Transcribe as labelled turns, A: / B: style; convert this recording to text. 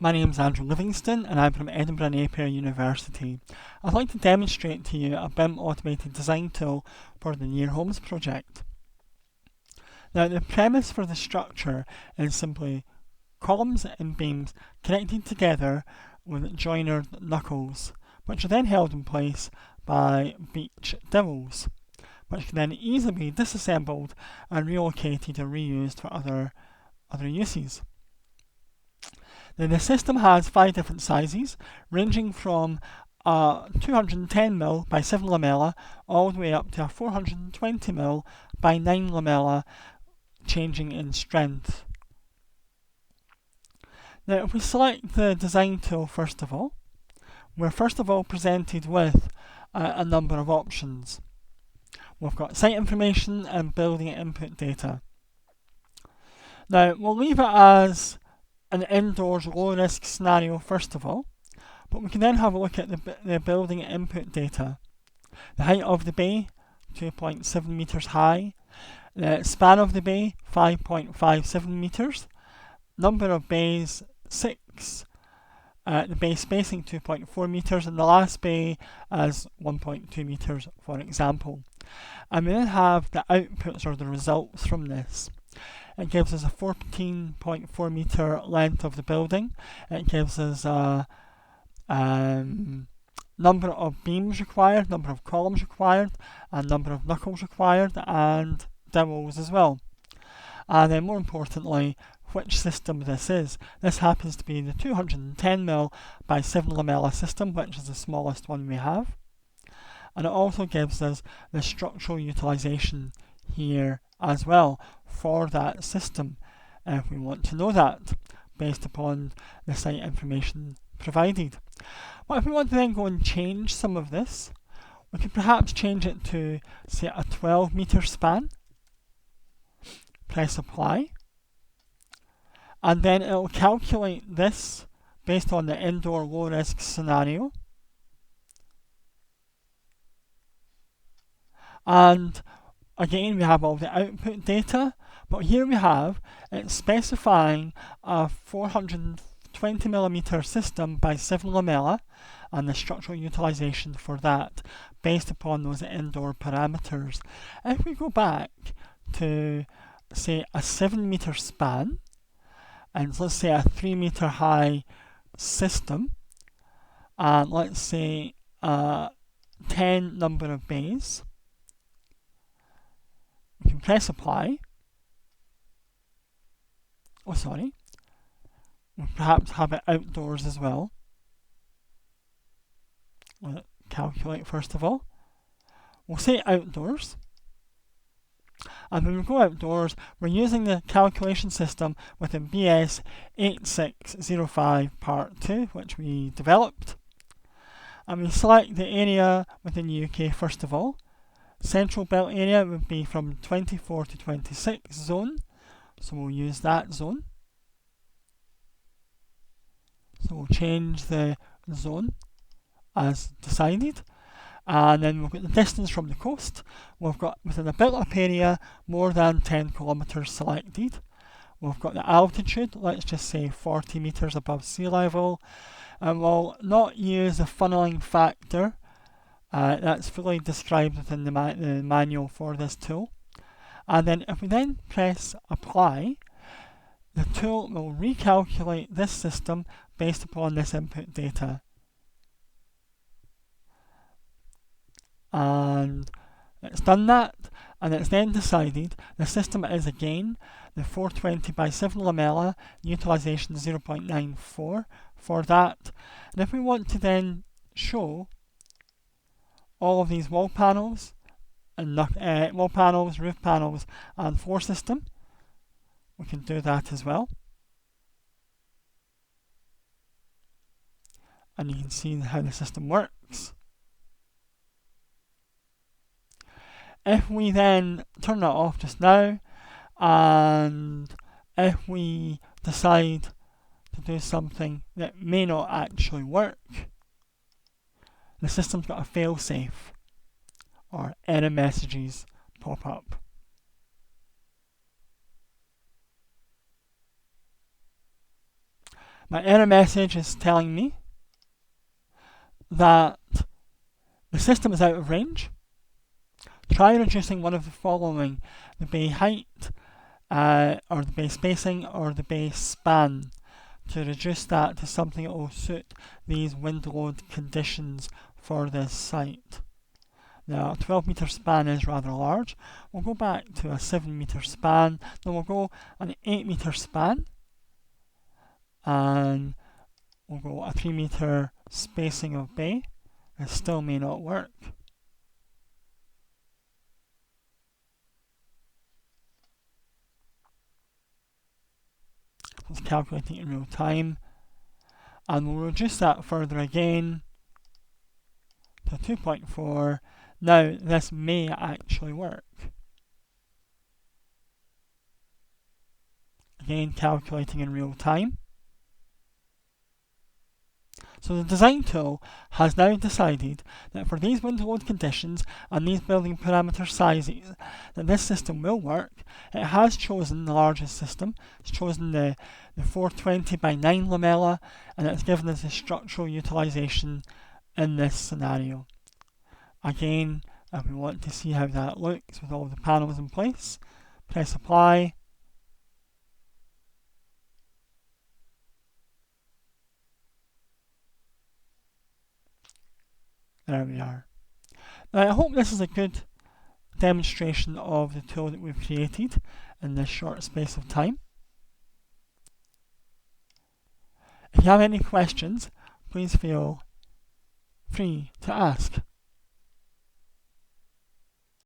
A: My name is Andrew Livingston and I'm from Edinburgh Napier University. I'd like to demonstrate to you a BIM automated design tool for the NearHomes project. Now the premise for the structure is simply columns and beams connected together with joinered knuckles, which are then held in place by beech dowels, which can then easily be disassembled and relocated or reused for other uses. Now the system has 5 different sizes, ranging from 210mm by 7 lamella all the way up to a 420mm by 9 lamella, changing in strength. Now if we select the design tool first of all, we're first of all presented with a number of options. We've got site information and building input data. Now we'll leave it as an indoors low risk scenario first of all, but we can then have a look at the building input data. The height of the bay, 2.7 metres high. The span of the bay, 5.57 metres. Number of bays, 6. The bay spacing, 2.4 metres, and the last bay as 1.2 metres, for example. And we then have the outputs or the results from this. It gives us a 14.4 metre length of the building. It gives us a number of beams required, number of columns required, and number of knuckles required, and dowels as well. And then more importantly, which system this is. This happens to be the 210mm by 7 lamella system, which is the smallest one we have. And it also gives us the structural utilisation here as well for that system, if we want to know that, based upon the site information provided. But if we want to then go and change some of this, we could perhaps change it to, say, a 12 metre span. Press apply. And then it will calculate this based on the indoor low risk scenario. And again, we have all the output data, but here we have it specifying a 420mm system by 7 lamella and the structural utilisation for that based upon those indoor parameters. If we go back to, say, a 7 metre span, and let's say a 3 metre high system, and let's say 10 number of bays, we can press apply. We perhaps have it outdoors as well. We'll calculate first of all. We'll say outdoors. And when we go outdoors, we're using the calculation system within BS 8605 Part 2, which we developed. And we select the area within the UK first of all. Central belt area would be from 24 to 26 zone, so we'll use that zone. So we'll change the zone as decided. And then we've got the distance from the coast. We've got within the built-up area more than 10 kilometres selected. We've got the altitude, let's just say 40 metres above sea level. And we'll not use the funneling factor. That's fully described within the manual for this tool. And then if we then press apply, the tool will recalculate this system based upon this input data. And it's done that, and it's then decided the system is again the 420 by 7 lamella, utilisation 0.94 for that. And if we want to then show all of these wall panels, and wall panels, roof panels, and floor system, we can do that as well. And you can see how the system works. If we then turn that off just now, and if we decide to do something that may not actually work, the system's got a fail-safe, or error messages pop up. My error message is telling me that the system is out of range. Try reducing one of the following: the bay height, or the bay spacing, or the bay span, to reduce that to something that will suit these wind load conditions for this site. Now, a 12 metre span is rather large. We'll go back to a 7 metre span, then we'll go an 8 metre span, and we'll go a 3 metre spacing of bay. It still may not work. It's calculating in real time, and we'll reduce that further again to 2.4. Now this may actually work. Again, calculating in real time. So the design tool has now decided that for these wind load conditions and these building parameter sizes, that this system will work. It has chosen the largest system. It's chosen the 420 by 9 lamella, and it's given us the structural utilisation in this scenario. Again, if we want to see how that looks with all the panels in place, press apply. There we are. Now, I hope this is a good demonstration of the tool that we've created in this short space of time. If you have any questions, please feel free to ask.